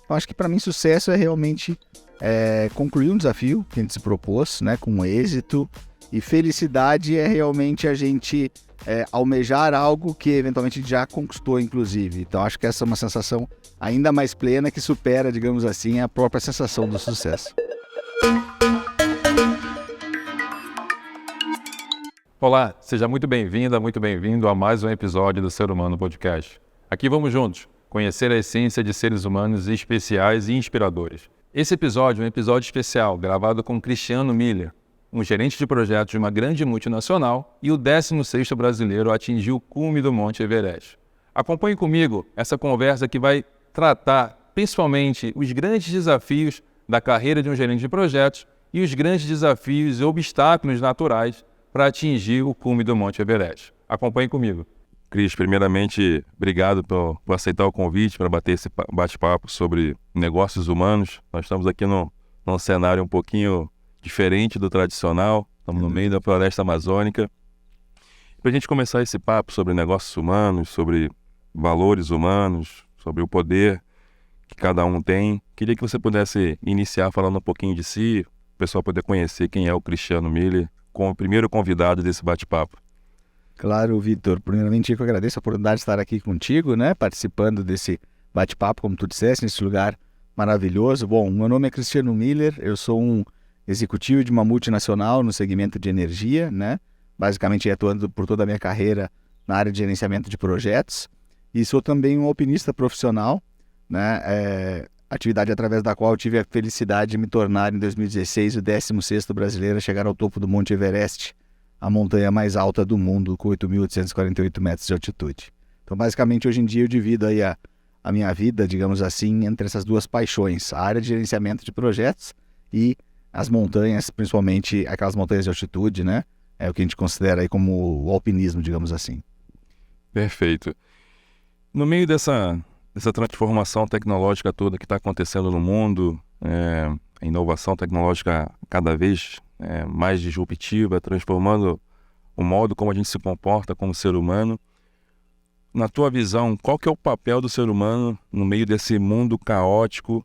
Então, acho que para mim sucesso é realmente concluir um desafio que a gente se propôs, né, com êxito, e felicidade é realmente a gente almejar algo que eventualmente já conquistou, inclusive. Então, acho que essa é uma sensação ainda mais plena que supera, digamos assim, a própria sensação do sucesso. Olá, seja muito bem-vinda, muito bem-vindo a mais um episódio do Ser Humano Podcast. Aqui vamos juntos conhecer a essência de seres humanos especiais e inspiradores. Esse episódio é um episódio especial, gravado com Cristiano Miller, um gerente de projetos de uma grande multinacional e o 16º brasileiro a atingir o cume do Monte Everest. Acompanhe comigo essa conversa que vai tratar principalmente os grandes desafios da carreira de um gerente de projetos e os grandes desafios e obstáculos naturais para atingir o cume do Monte Everest. Acompanhe comigo. Cris, primeiramente, obrigado por aceitar o convite para bater esse bate-papo sobre negócios humanos. Nós estamos aqui num cenário um pouquinho diferente do tradicional, estamos no meio da floresta amazônica. Para a gente começar esse papo sobre negócios humanos, sobre valores humanos, sobre o poder que cada um tem, queria que você pudesse iniciar falando um pouquinho de si, o pessoal poder conhecer quem é o Cristiano Miller, como o primeiro convidado desse bate-papo. Claro, Vitor. Primeiramente, eu agradeço a oportunidade de estar aqui contigo, né? Participando desse bate-papo, como tu disseste, nesse lugar maravilhoso. Bom, meu nome é Cristiano Miller, eu sou um executivo de uma multinacional no segmento de energia, né? Basicamente, atuando por toda a minha carreira na área de gerenciamento de projetos. E sou também um alpinista profissional, né? Atividade através da qual eu tive a felicidade de me tornar, em 2016, o 16º brasileiro a chegar ao topo do Monte Everest, a montanha mais alta do mundo, com 8.848 metros de altitude. Então, basicamente, hoje em dia eu divido aí a minha vida, digamos assim, entre essas duas paixões, a área de gerenciamento de projetos e as montanhas, principalmente aquelas montanhas de altitude, né? É o que a gente considera aí como o alpinismo, digamos assim. Perfeito. No meio dessa transformação tecnológica toda que está acontecendo no mundo, a inovação tecnológica cada vez mais disruptiva, transformando o modo como a gente se comporta como ser humano. Na tua visão, qual que é o papel do ser humano no meio desse mundo caótico,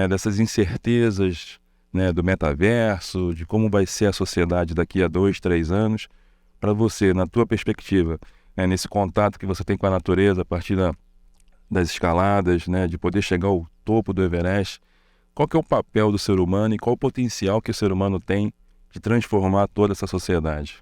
dessas incertezas, né, do metaverso, de como vai ser a sociedade daqui a 2, 3 anos? Para você, na tua perspectiva, nesse contato que você tem com a natureza a partir das escaladas, né, de poder chegar ao topo do Everest, qual que é o papel do ser humano e qual o potencial que o ser humano tem de transformar toda essa sociedade?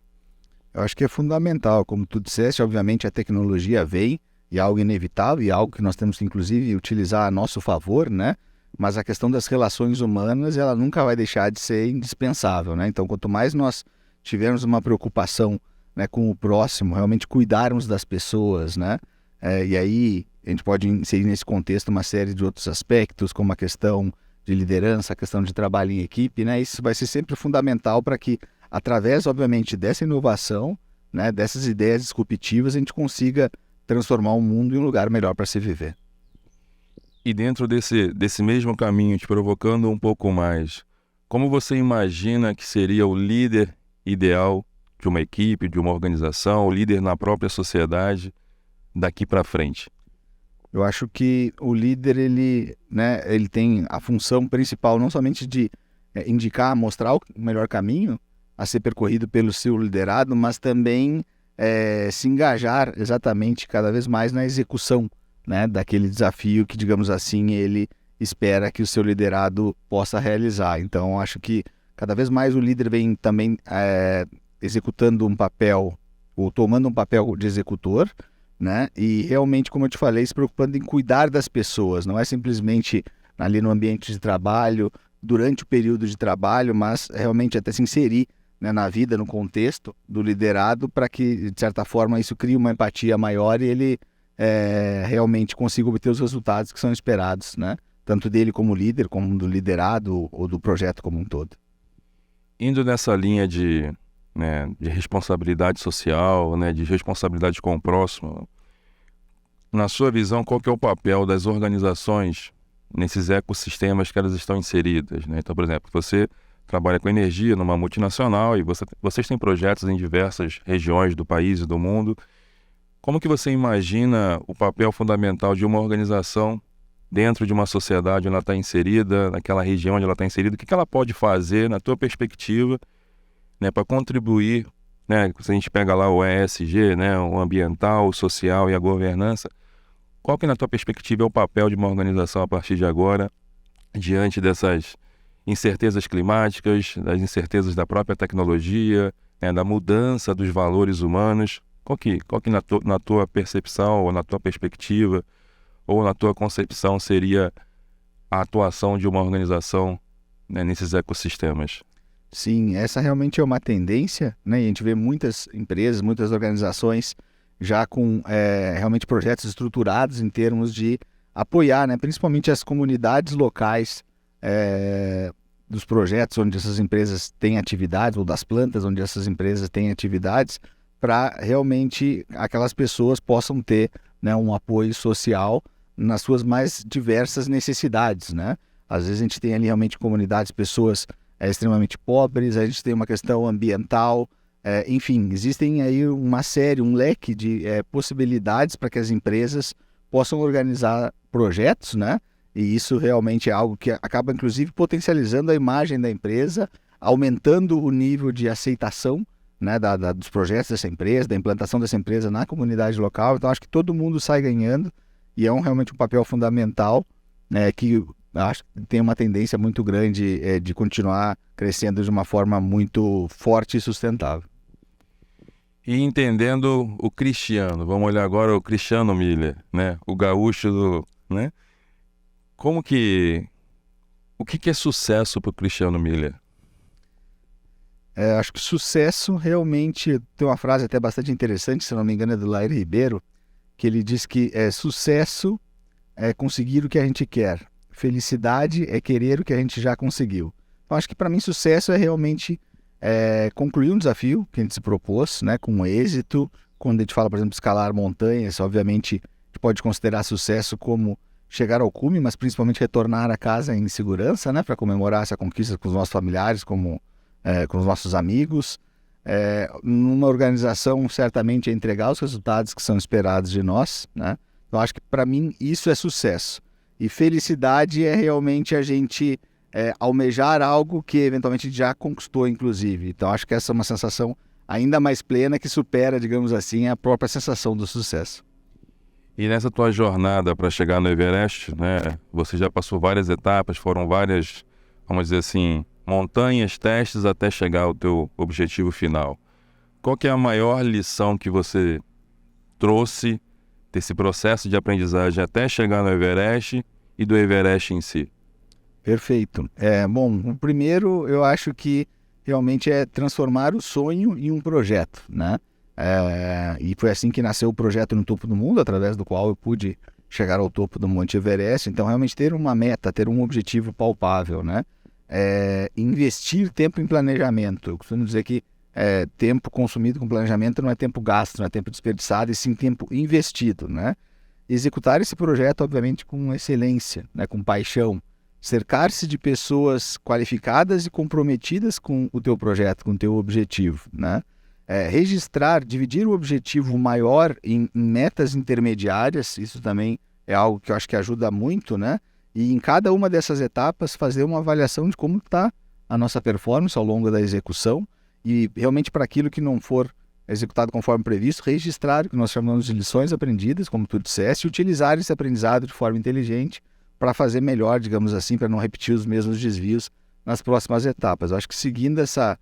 Eu acho que é fundamental, como tu disseste, obviamente a tecnologia vem e é algo inevitável e é algo que nós temos que inclusive utilizar a nosso favor, né? Mas a questão das relações humanas, ela nunca vai deixar de ser indispensável, né? Então, quanto mais nós tivermos uma preocupação, né, com o próximo, realmente cuidarmos das pessoas, né? E aí a gente pode inserir nesse contexto uma série de outros aspectos, como a questão de liderança, a questão de trabalho em equipe, né? Isso vai ser sempre fundamental para que, através, obviamente, dessa inovação, né, dessas ideias disruptivas, a gente consiga transformar o mundo em um lugar melhor para se viver. E dentro desse mesmo caminho, te provocando um pouco mais, como você imagina que seria o líder ideal de uma equipe, de uma organização, o líder na própria sociedade daqui para frente? Eu acho que o líder, ele tem a função principal não somente de indicar, mostrar o melhor caminho a ser percorrido pelo seu liderado, mas também se engajar exatamente cada vez mais na execução, né, daquele desafio que, digamos assim, ele espera que o seu liderado possa realizar. Então, acho que cada vez mais o líder vem também executando um papel, ou tomando um papel de executor, né? E realmente, como eu te falei, se preocupando em cuidar das pessoas, não é simplesmente ali no ambiente de trabalho, durante o período de trabalho, mas realmente até se inserir, né, na vida, no contexto do liderado, para que, de certa forma, isso crie uma empatia maior e ele realmente consiga obter os resultados que são esperados, né? Tanto dele como líder, como do liderado ou do projeto como um todo. Indo nessa linha de responsabilidade social, né, de responsabilidade com o próximo, na sua visão, qual que é o papel das organizações nesses ecossistemas que elas estão inseridas, né? Então, por exemplo, você trabalha com energia numa multinacional e vocês têm projetos em diversas regiões do país e do mundo. Como que você imagina o papel fundamental de uma organização dentro de uma sociedade onde ela está inserida, naquela região onde ela está inserida, o que ela pode fazer, na tua perspectiva, né, para contribuir, né, se a gente pega lá o ESG, né, o ambiental, o social e a governança, qual que na tua perspectiva é o papel de uma organização a partir de agora, diante dessas incertezas climáticas, das incertezas da própria tecnologia, né, da mudança dos valores humanos? Qual que na tua percepção, ou na tua perspectiva, ou na tua concepção seria a atuação de uma organização, né, nesses ecossistemas? Sim, essa realmente é uma tendência, né? E a gente vê muitas empresas, muitas organizações já com realmente projetos estruturados em termos de apoiar, né, principalmente as comunidades locais dos projetos onde essas empresas têm atividades, ou das plantas onde essas empresas têm atividades, para realmente aquelas pessoas possam ter, né, um apoio social nas suas mais diversas necessidades, né? Às vezes a gente tem ali realmente comunidades, pessoas extremamente pobres, a gente tem uma questão ambiental, enfim, existem aí um leque de possibilidades para que as empresas possam organizar projetos, né? E isso realmente é algo que acaba, inclusive, potencializando a imagem da empresa, aumentando o nível de aceitação, né, dos projetos dessa empresa, da implantação dessa empresa na comunidade local. Então, acho que todo mundo sai ganhando e é realmente um papel fundamental, né, que acho que tem uma tendência muito grande de continuar crescendo de uma forma muito forte e sustentável. E entendendo o Cristiano, vamos olhar agora o Cristiano Miller, né? O gaúcho né? O que é sucesso para o Cristiano Miller? Acho que sucesso realmente, tem uma frase até bastante interessante, se não me engano é do Lair Ribeiro, que ele diz que sucesso é conseguir o que a gente quer, felicidade é querer o que a gente já conseguiu. Então acho que para mim sucesso é realmente concluir um desafio que a gente se propôs, né, com êxito. Quando a gente fala, por exemplo, de escalar montanhas, obviamente a gente pode considerar sucesso como chegar ao cume, mas principalmente retornar a casa em segurança, né, para comemorar essa conquista com os nossos familiares, com os nossos amigos. Numa organização, certamente, é entregar os resultados que são esperados de nós, né? Então acho que para mim isso é sucesso. E felicidade é realmente a gente almejar algo que eventualmente já conquistou, inclusive. Então acho que essa é uma sensação ainda mais plena que supera, digamos assim, a própria sensação do sucesso. E nessa tua jornada para chegar no Everest, né, você já passou várias etapas, foram várias, vamos dizer assim, montanhas, testes até chegar ao teu objetivo final. Qual que é a maior lição que você trouxe desse processo de aprendizagem até chegar no Everest e do Everest em si? Perfeito. Bom, o primeiro eu acho que realmente é transformar o sonho em um projeto, né? E foi assim que nasceu o projeto No Topo do Mundo, através do qual eu pude chegar ao topo do Monte Everest. Então, realmente ter uma meta, ter um objetivo palpável, né? Investir tempo em planejamento. Eu costumo dizer que tempo consumido com planejamento não é tempo gasto, não é tempo desperdiçado, e sim tempo investido, né? Executar esse projeto, obviamente, com excelência, né? Com paixão. Cercar-se de pessoas qualificadas e comprometidas com o teu projeto, com o teu objetivo, né? Registrar, dividir o objetivo maior em metas intermediárias, isso também é algo que eu acho que ajuda muito, né? E em cada uma dessas etapas fazer uma avaliação de como está a nossa performance ao longo da execução, e realmente para aquilo que não for executado conforme previsto, registrar o que nós chamamos de lições aprendidas, como tu disseste, e utilizar esse aprendizado de forma inteligente para fazer melhor, digamos assim, para não repetir os mesmos desvios nas próximas etapas. Eu acho que seguindo essa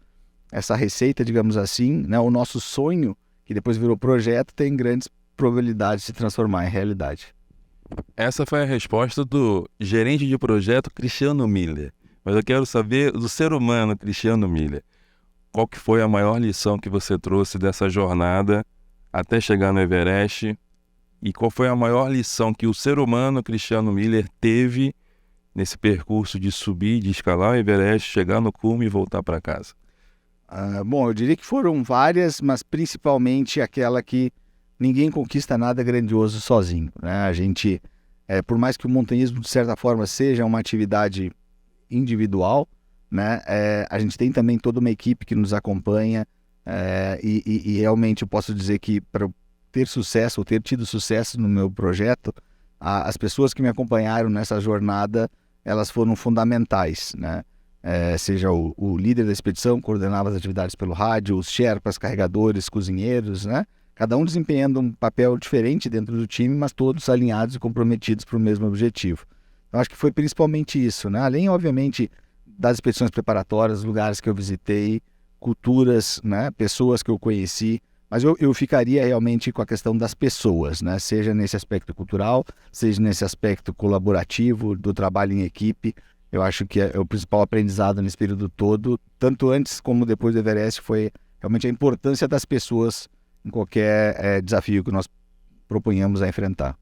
receita, digamos assim, né, o nosso sonho, que depois virou projeto, tem grandes probabilidades de se transformar em realidade. Essa foi a resposta do gerente de projeto Cristiano Miller. Mas eu quero saber do ser humano Cristiano Miller. Qual que foi a maior lição que você trouxe dessa jornada até chegar no Everest? E qual foi a maior lição que o ser humano Cristiano Miller teve nesse percurso de subir, de escalar o Everest, chegar no cume e voltar para casa? Bom, eu diria que foram várias, mas principalmente aquela que ninguém conquista nada grandioso sozinho, né? A gente, por mais que o montanhismo, de certa forma, seja uma atividade individual, né? A gente tem também toda uma equipe que nos acompanha, e realmente eu posso dizer que para ter sucesso, ou ter tido sucesso no meu projeto, as pessoas que me acompanharam nessa jornada, elas foram fundamentais, né? Seja o líder da expedição, que coordenava as atividades pelo rádio, os sherpas, carregadores, cozinheiros, né? Cada um desempenhando um papel diferente dentro do time, mas todos alinhados e comprometidos para o mesmo objetivo. Então, acho que foi principalmente isso, né? Além, obviamente, das expedições preparatórias, lugares que eu visitei, culturas, né? Pessoas que eu conheci, mas eu ficaria realmente com a questão das pessoas, né? Seja nesse aspecto cultural, seja nesse aspecto colaborativo, do trabalho em equipe. Eu acho que o principal aprendizado nesse período todo, tanto antes como depois do Everest, foi realmente a importância das pessoas em qualquer desafio que nós proponhamos a enfrentar.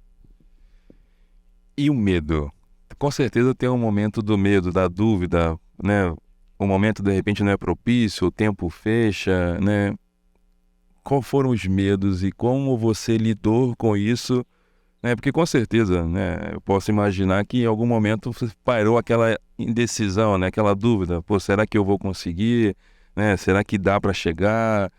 E o medo? Com certeza tem um momento do medo, da dúvida, né? O momento, de repente, não é propício, o tempo fecha, né? Quais foram os medos e como você lidou com isso? Né? Porque com certeza, né, eu posso imaginar que em algum momento você parou aquela indecisão, né, aquela dúvida. Pô, será que eu vou conseguir? Né? Será que dá para chegar?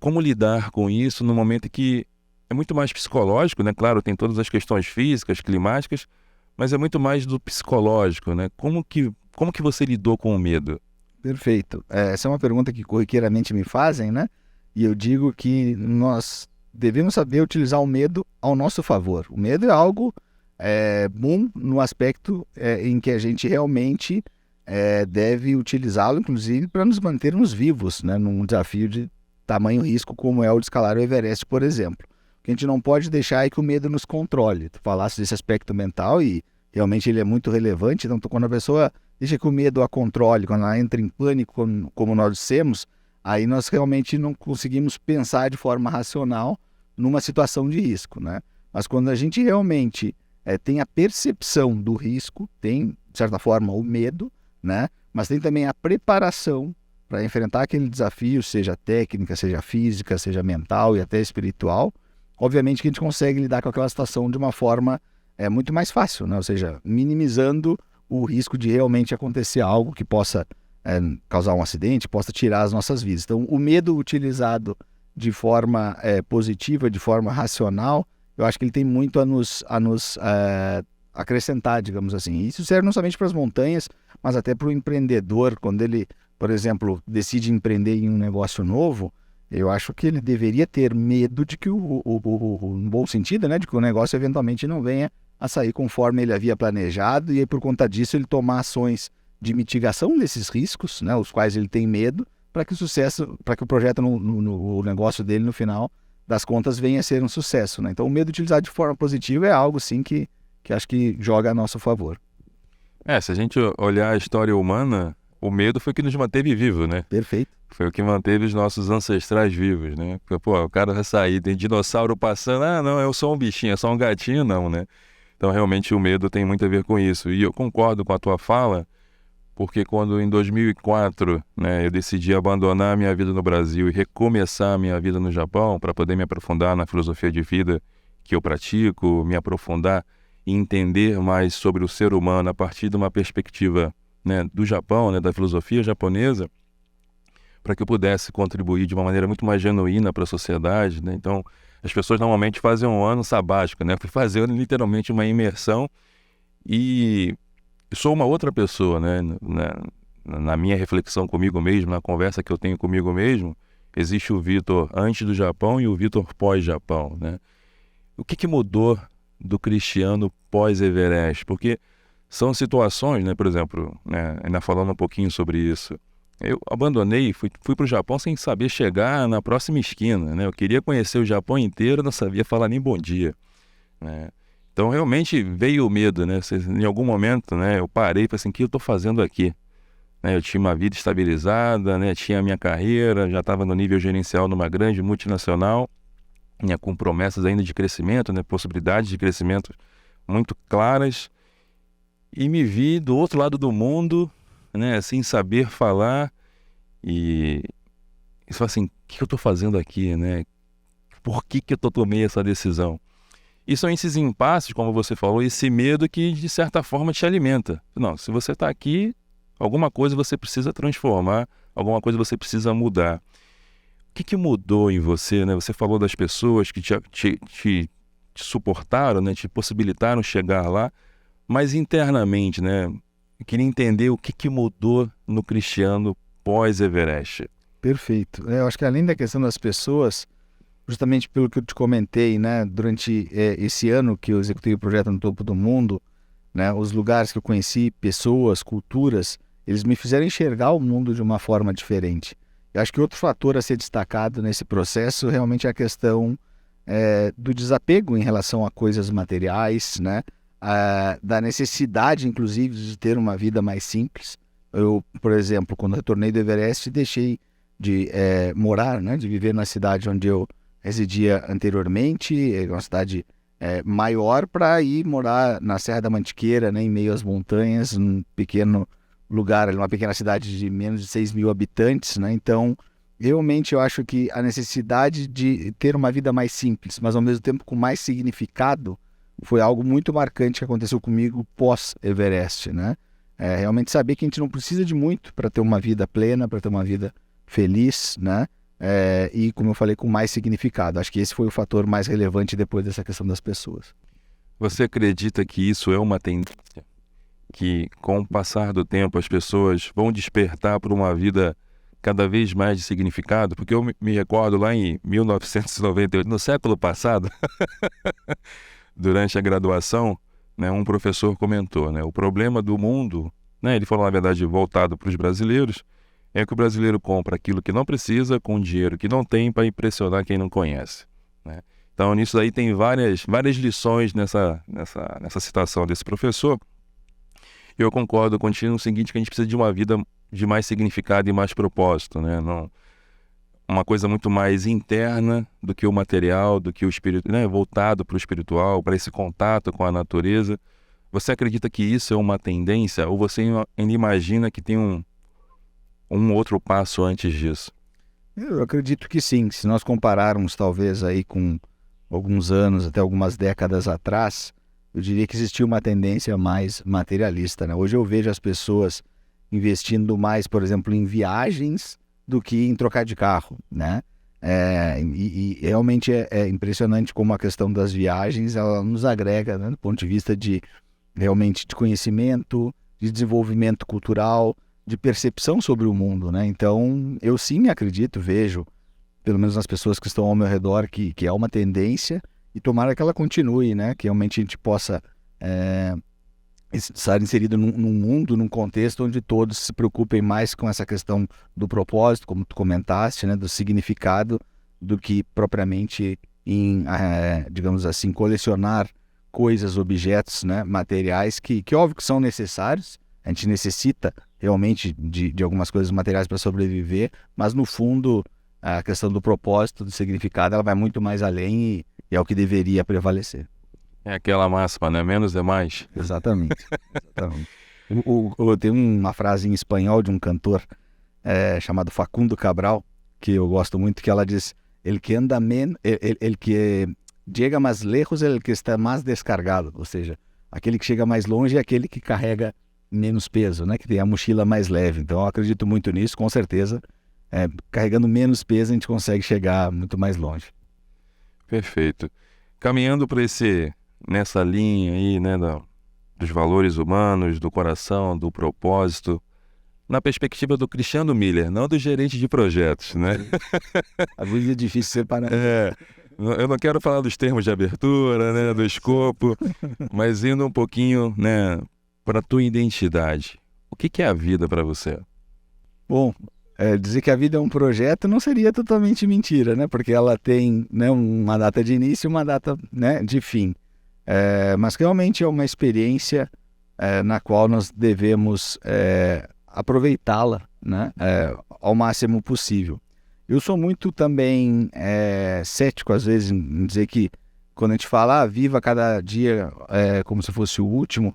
Como lidar com isso no momento que é muito mais psicológico, né? Claro, tem todas as questões físicas, climáticas, mas é muito mais do psicológico, né? Como que você lidou com o medo? Perfeito. Essa é uma pergunta que corriqueiramente me fazem, né? E eu digo que nós devemos saber utilizar o medo ao nosso favor. O medo é algo bom no aspecto em que a gente realmente deve utilizá-lo, inclusive, para nos mantermos vivos, né? Num desafio de tamanho risco como é o de escalar o Everest, por exemplo. O que a gente não pode deixar é que o medo nos controle. Tu falaste desse aspecto mental e realmente ele é muito relevante. Então, quando a pessoa deixa que o medo a controle, quando ela entra em pânico, como nós dissemos, aí nós realmente não conseguimos pensar de forma racional numa situação de risco, né? Mas quando a gente realmente tem a percepção do risco, tem, de certa forma, o medo, né? Mas tem também a preparação para enfrentar aquele desafio, seja técnica, seja física, seja mental e até espiritual. Obviamente que a gente consegue lidar com aquela situação de uma forma muito mais fácil, né? Ou seja, minimizando o risco de realmente acontecer algo que possa causar um acidente, possa tirar as nossas vidas. Então, o medo utilizado de forma positiva, de forma racional, eu acho que ele tem muito a nos acrescentar, digamos assim. Isso serve não somente para as montanhas, mas até para o empreendedor, quando ele, por exemplo, decide empreender em um negócio novo. Eu acho que ele deveria ter medo de que, no bom sentido, né, de que o negócio eventualmente não venha a sair conforme ele havia planejado, e aí, por conta disso, ele tomar ações de mitigação desses riscos, né, os quais ele tem medo, para que o projeto, o negócio dele, no final das contas, venha a ser um sucesso, né? Então, o medo utilizado de forma positiva é algo, sim, que acho que joga a nosso favor. Se a gente olhar a história humana, o medo foi o que nos manteve vivos, né? Perfeito. Foi o que manteve os nossos ancestrais vivos, né? Porque, pô, o cara vai sair, tem dinossauro passando, não, eu sou um bichinho, eu sou um gatinho, não, né? Então, realmente, o medo tem muito a ver com isso. E eu concordo com a tua fala, porque quando em 2004, né, eu decidi abandonar a minha vida no Brasil e recomeçar a minha vida no Japão para poder me aprofundar na filosofia de vida que eu pratico, me aprofundar e entender mais sobre o ser humano a partir de uma perspectiva, né, do Japão, né, da filosofia japonesa, para que eu pudesse contribuir de uma maneira muito mais genuína para a sociedade, né? Então, as pessoas normalmente fazem um ano sabático, né? Eu fui fazer literalmente uma imersão e sou uma outra pessoa, né? Na minha reflexão comigo mesmo, na conversa que eu tenho comigo mesmo, existe o Vitor antes do Japão e o Vitor pós-Japão, né? O que mudou do Cristiano pós-Everest? Porque são situações, né? Por exemplo, né, ainda falando um pouquinho sobre isso, eu abandonei, fui para o Japão sem saber chegar na próxima esquina, né? Eu queria conhecer o Japão inteiro, não sabia falar nem bom dia, né? Então, realmente veio o medo, né? Em algum momento, né, eu parei e falei assim, o que eu estou fazendo aqui? Né, eu tinha uma vida estabilizada, né, tinha a minha carreira, já estava no nível gerencial numa grande multinacional, né, com promessas ainda de crescimento, né, possibilidades de crescimento muito claras, e me vi do outro lado do mundo, né, sem saber falar, e falei assim, o que eu estou fazendo aqui, né? Por que eu tomei essa decisão? E são esses impasses, como você falou, esse medo que de certa forma te alimenta. Não, se você está aqui, alguma coisa você precisa transformar, alguma coisa você precisa mudar. O que mudou em você, né? Você falou das pessoas que te te suportaram, né, te possibilitaram chegar lá, mas internamente, né, eu queria entender o que mudou no Cristiano pós-Everest. Perfeito. Eu acho que além da questão das pessoas, justamente pelo que eu te comentei, né, durante esse ano que eu executei o projeto No Topo do Mundo, né, os lugares que eu conheci, pessoas, culturas, eles me fizeram enxergar o mundo de uma forma diferente. Eu acho que outro fator a ser destacado nesse processo realmente é a questão do desapego em relação a coisas materiais, né, da necessidade, inclusive, de ter uma vida mais simples. Eu, por exemplo, quando retornei do Everest, deixei de morar, né, de viver na cidade onde eu residia anteriormente, uma cidade maior, para ir morar na Serra da Mantiqueira, né, em meio às montanhas, num pequeno lugar, uma pequena cidade de menos de 6 mil habitantes, né? Então, realmente eu acho que a necessidade de ter uma vida mais simples, mas ao mesmo tempo com mais significado, foi algo muito marcante que aconteceu comigo pós-Everest, né? Realmente saber que a gente não precisa de muito para ter uma vida plena, para ter uma vida feliz, né? E, como eu falei, com mais significado. Acho que esse foi o fator mais relevante depois dessa questão das pessoas. Você acredita que isso é uma tendência? Que com o passar do tempo as pessoas vão despertar para uma vida cada vez mais de significado? Porque eu me recordo lá em 1998, no século passado, durante a graduação, né, um professor comentou, né, o problema do mundo, né, ele falou na verdade voltado para os brasileiros, é que o brasileiro compra aquilo que não precisa com dinheiro que não tem para impressionar quem não conhece, né? Então nisso aí tem várias lições nessa citação desse professor. Eu concordo contigo no seguinte, que a gente precisa de uma vida de mais significado e mais propósito, né? Não, uma coisa muito mais interna do que o material, do que o espírito, né? Voltado para o espiritual, para esse contato com a natureza. Você acredita que isso é uma tendência ou você ainda imagina que tem um outro passo antes disso? Eu acredito que sim. Se nós compararmos talvez aí com alguns anos, até algumas décadas atrás, eu diria que existia uma tendência mais materialista, né? Hoje eu vejo as pessoas investindo mais, por exemplo, em viagens do que em trocar de carro, né? E realmente é impressionante como a questão das viagens, ela nos agrega, né, do ponto de vista de realmente de conhecimento, de desenvolvimento cultural, de percepção sobre o mundo, né? Então, eu sim acredito, vejo, pelo menos nas pessoas que estão ao meu redor, que é uma tendência. E tomara que ela continue, né? Que realmente a gente possa estar inserido num mundo, num contexto onde todos se preocupem mais com essa questão do propósito, como tu comentaste, né? Do significado, do que propriamente em, digamos assim, colecionar coisas, objetos, né? Materiais que óbvio que são necessários. A gente necessita realmente de algumas coisas materiais para sobreviver, mas no fundo a questão do propósito, do significado, ela vai muito mais além e é o que deveria prevalecer. É aquela máxima, né? Menos é mais. Exatamente. Exatamente. Tem uma frase em espanhol de um cantor chamado Facundo Cabral, que eu gosto muito, que ela diz: el que anda el que chega mais lejos é el que está mais descargado. Ou seja, aquele que chega mais longe é aquele que carrega menos peso, né? Que tem a mochila mais leve. Então eu acredito muito nisso, com certeza. Carregando menos peso a gente consegue chegar muito mais longe. Perfeito. Caminhando para nessa linha aí, né, dos valores humanos, do coração, do propósito, na perspectiva do Cristiano Miller, não do gerente de projetos, né? Às vezes é difícil separar. Eu não quero falar dos termos de abertura, né, do escopo, mas indo um pouquinho, né, para a tua identidade. O que é a vida para você? Bom, dizer que a vida é um projeto não seria totalmente mentira, né? Porque ela tem, né, uma data de início e uma data, né, de fim. Mas realmente é uma experiência na qual nós devemos aproveitá-la, né, ao máximo possível. Eu sou muito também cético, às vezes, em dizer que quando a gente fala viva cada dia como se fosse o último,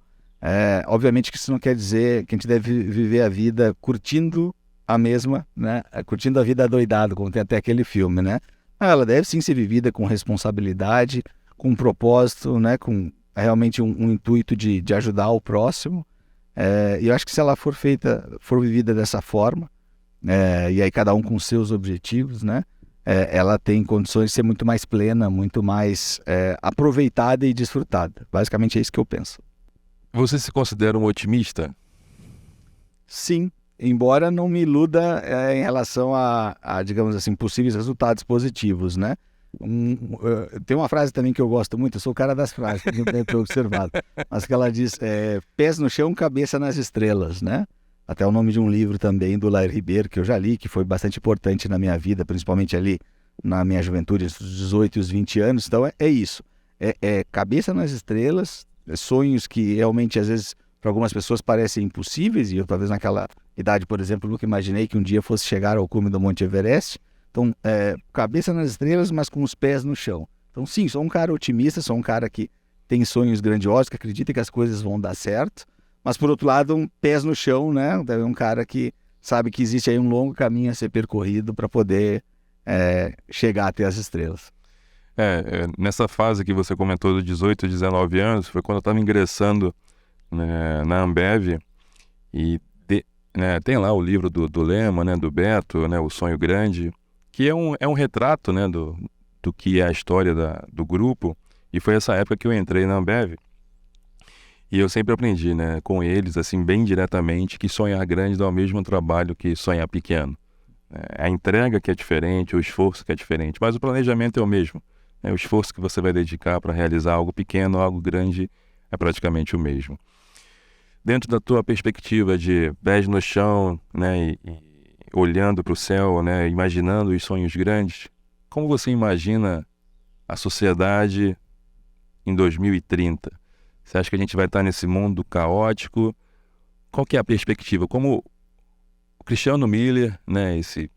obviamente que isso não quer dizer que a gente deve viver a vida curtindo a mesma, né? Curtindo a vida adoidado, como tem até aquele filme, né? Ela deve sim ser vivida com responsabilidade, com um propósito, né? Com realmente um intuito de ajudar o próximo. E eu acho que se ela for vivida dessa forma, e aí cada um com seus objetivos, né? ela tem condições de ser muito mais plena, muito mais aproveitada e desfrutada. Basicamente é isso que eu penso. Você se considera um otimista? Sim, embora não me iluda em relação digamos assim, possíveis resultados positivos, né? Tem uma frase também que eu gosto muito, eu sou o cara das frases, que não deve ter observado, mas que ela diz, pés no chão, cabeça nas estrelas, né? Até o nome de um livro também do Lair Ribeiro, que eu já li, que foi bastante importante na minha vida, principalmente ali na minha juventude, entre os 18 e os 20 anos. Então é isso, cabeça nas estrelas, sonhos que realmente às vezes para algumas pessoas parecem impossíveis, e eu talvez naquela idade, por exemplo, nunca imaginei que um dia fosse chegar ao cume do Monte Everest. Então, cabeça nas estrelas, mas com os pés no chão. Então, sim, sou um cara otimista, sou um cara que tem sonhos grandiosos, que acredita que as coisas vão dar certo, mas, por outro lado, pés no chão, né? É um cara que sabe que existe aí um longo caminho a ser percorrido para poder chegar até as estrelas. Nessa fase que você comentou dos 18, 19 anos, foi quando eu estava ingressando, né, na Ambev, e tem lá o livro do Lema, né, do Beto, né, O Sonho Grande, que é um retrato, né, do que é a história do grupo, e foi essa época que eu entrei na Ambev. E eu sempre aprendi, né, com eles, assim, bem diretamente, que sonhar grande dá o mesmo trabalho que sonhar pequeno. A entrega que é diferente, o esforço que é diferente, mas o planejamento é o mesmo. O esforço que você vai dedicar para realizar algo pequeno, algo grande, é praticamente o mesmo. Dentro da tua perspectiva de pés no chão, né, e olhando para o céu, né, imaginando os sonhos grandes, como você imagina a sociedade em 2030? Você acha que a gente vai estar nesse mundo caótico? Qual que é a perspectiva? Como o Cristiano Miller, né, esse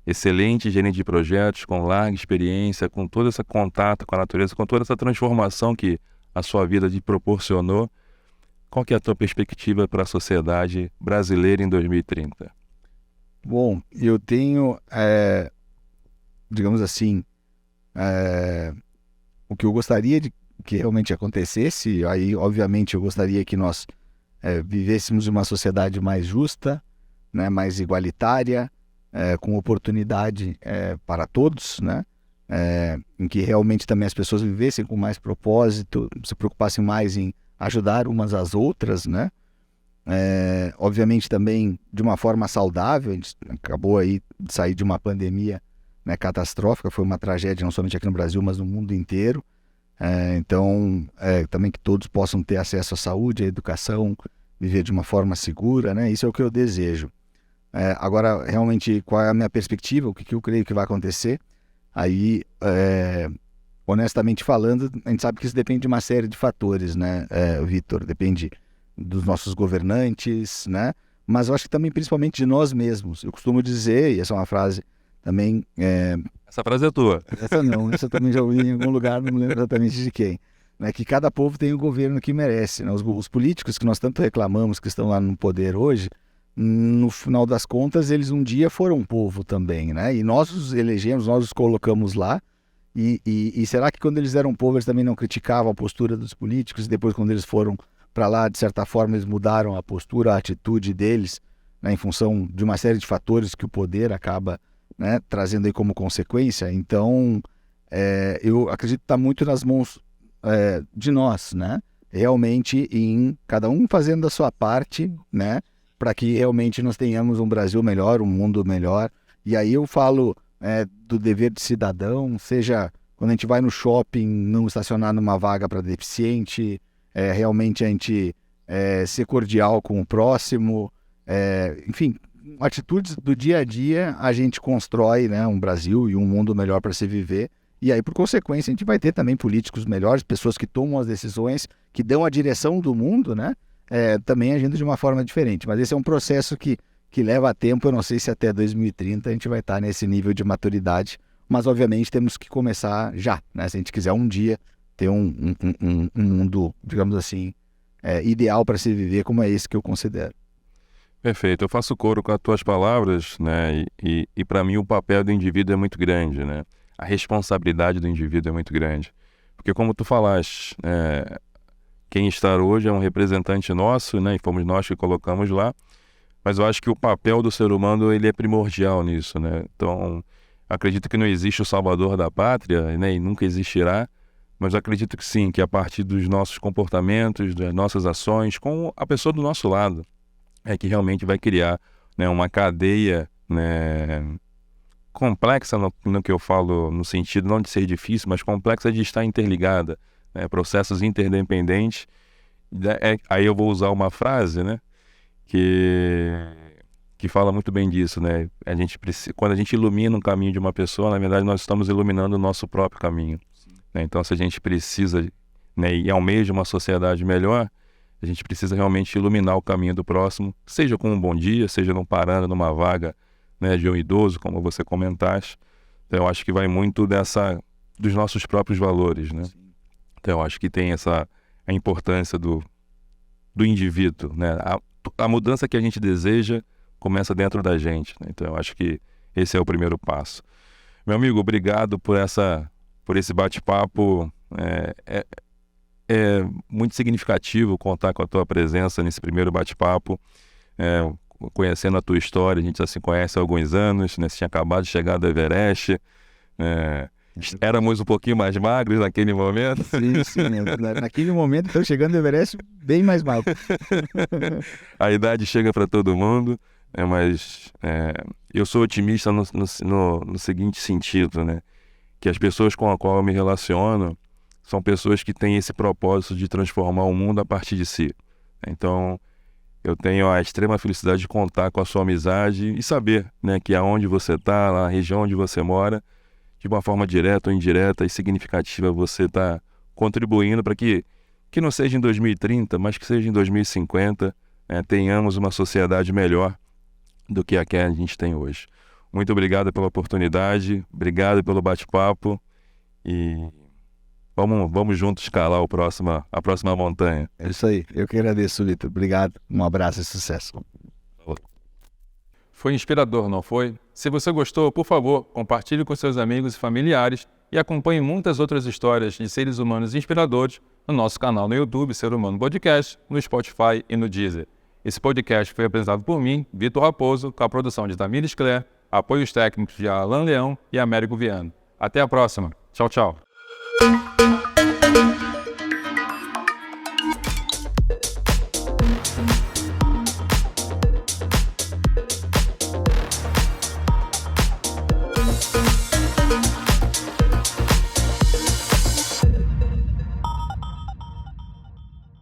excelente gerente de projetos, com larga experiência, com todo esse contato com a natureza, com toda essa transformação que a sua vida te proporcionou, qual que é a tua perspectiva para a sociedade brasileira em 2030? Bom, eu tenho, digamos assim, o que eu gostaria de que realmente acontecesse. Aí, obviamente, eu gostaria que nós vivêssemos uma sociedade mais justa, né, mais igualitária, com oportunidade para todos, né, em que realmente também as pessoas vivessem com mais propósito, se preocupassem mais em ajudar umas às outras, né? Obviamente também de uma forma saudável. A gente acabou aí de sair de uma pandemia, né, catastrófica, foi uma tragédia não somente aqui no Brasil, mas no mundo inteiro. Então, também que todos possam ter acesso à saúde, à educação, viver de uma forma segura, né? Isso é o que eu desejo. Agora, realmente, qual é a minha perspectiva, o que eu creio que vai acontecer? Aí, honestamente falando, a gente sabe que isso depende de uma série de fatores, né, Vitor? Depende dos nossos governantes, né? Mas eu acho que também principalmente de nós mesmos. Eu costumo dizer, e essa é uma frase também... Essa frase é tua. Essa não, essa eu também já ouvi em algum lugar, não me lembro exatamente de quem. Né? Que cada povo tem o governo que merece, né? Os políticos que nós tanto reclamamos, que estão lá no poder hoje, no final das contas, eles um dia foram um povo também, né? E nós os elegemos, nós os colocamos lá. E será que quando eles eram povo, eles também não criticavam a postura dos políticos? E depois, quando eles foram para lá, de certa forma, eles mudaram a postura, a atitude deles, né, em função de uma série de fatores que o poder acaba, né, trazendo aí como consequência? Então, eu acredito que está muito nas mãos de nós, né? Realmente em cada um fazendo a sua parte, né? Para que realmente nós tenhamos um Brasil melhor, um mundo melhor. E aí eu falo do dever de cidadão, seja quando a gente vai no shopping, não estacionar numa vaga para deficiente, realmente a gente ser cordial com o próximo, enfim, atitudes do dia a dia, a gente constrói, né, um Brasil e um mundo melhor para se viver. E aí, por consequência, a gente vai ter também políticos melhores, pessoas que tomam as decisões, que dão a direção do mundo, né? Também agindo de uma forma diferente. Mas esse é um processo que leva tempo. Eu não sei se até 2030 a gente vai estar nesse nível de maturidade, mas obviamente temos que começar já, né? Se a gente quiser um dia ter um mundo, digamos assim, ideal para se viver, como é esse que eu considero. Perfeito, eu faço coro com as tuas palavras, né? E para mim o papel do indivíduo é muito grande, né? A responsabilidade do indivíduo é muito grande. Porque como tu falaste, quem está hoje é um representante nosso, né? E fomos nós que colocamos lá. Mas eu acho que o papel do ser humano ele é primordial nisso, né? Então, Acredito que não existe o salvador da pátria, né, e nunca existirá, mas acredito que sim, que a partir dos nossos comportamentos, das nossas ações, com a pessoa do nosso lado, é que realmente vai criar, né, uma cadeia, né, complexa no que eu falo, no sentido não de ser difícil, mas complexa de estar interligada, né, processos interdependentes. Aí eu vou usar uma frase, né, que fala muito bem disso, né? Quando a gente ilumina um caminho de uma pessoa, na verdade nós estamos iluminando o nosso próprio caminho. Né? Então, se a gente precisa, né, e almeja uma sociedade melhor, a gente precisa realmente iluminar o caminho do próximo, seja com um bom dia, seja não parando numa vaga, né, de um idoso, como você comentaste. Então, eu acho que vai muito dos nossos próprios valores, né? Então, eu acho que tem a importância do indivíduo, né? A mudança que a gente deseja começa dentro da gente, né? Então, eu acho que esse é o primeiro passo. Meu amigo, obrigado por esse bate-papo. É muito significativo contar com a tua presença nesse primeiro bate-papo. Conhecendo a tua história, a gente já se conhece há alguns anos, né? Você tinha acabado de chegar do Everest. Éramos um pouquinho mais magros naquele momento. Sim. Naquele momento, estou chegando do Everest bem mais magro. A idade chega para todo mundo, mas eu sou otimista no seguinte sentido, né? Que as pessoas com as quais eu me relaciono são pessoas que têm esse propósito de transformar o mundo a partir de si. Então, eu tenho a extrema felicidade de contar com a sua amizade e saber, né, que aonde você está, na região onde você mora, de uma forma direta ou indireta e significativa, você está contribuindo para que não seja em 2030, mas que seja em 2050, né, tenhamos uma sociedade melhor do que a que a gente tem hoje. Muito obrigado pela oportunidade, obrigado pelo bate-papo e vamos juntos escalar a próxima montanha. É isso aí. Eu que agradeço, Vitor. Obrigado. Um abraço e sucesso. Foi inspirador, não foi? Se você gostou, por favor, compartilhe com seus amigos e familiares e acompanhe muitas outras histórias de seres humanos inspiradores no nosso canal no YouTube, Ser Humano Podcast, no Spotify e no Deezer. Esse podcast foi apresentado por mim, Vitor Raposo, com a produção de Tamires Cler, apoios técnicos de Alan Leão e Américo Viana. Até a próxima. Tchau, tchau.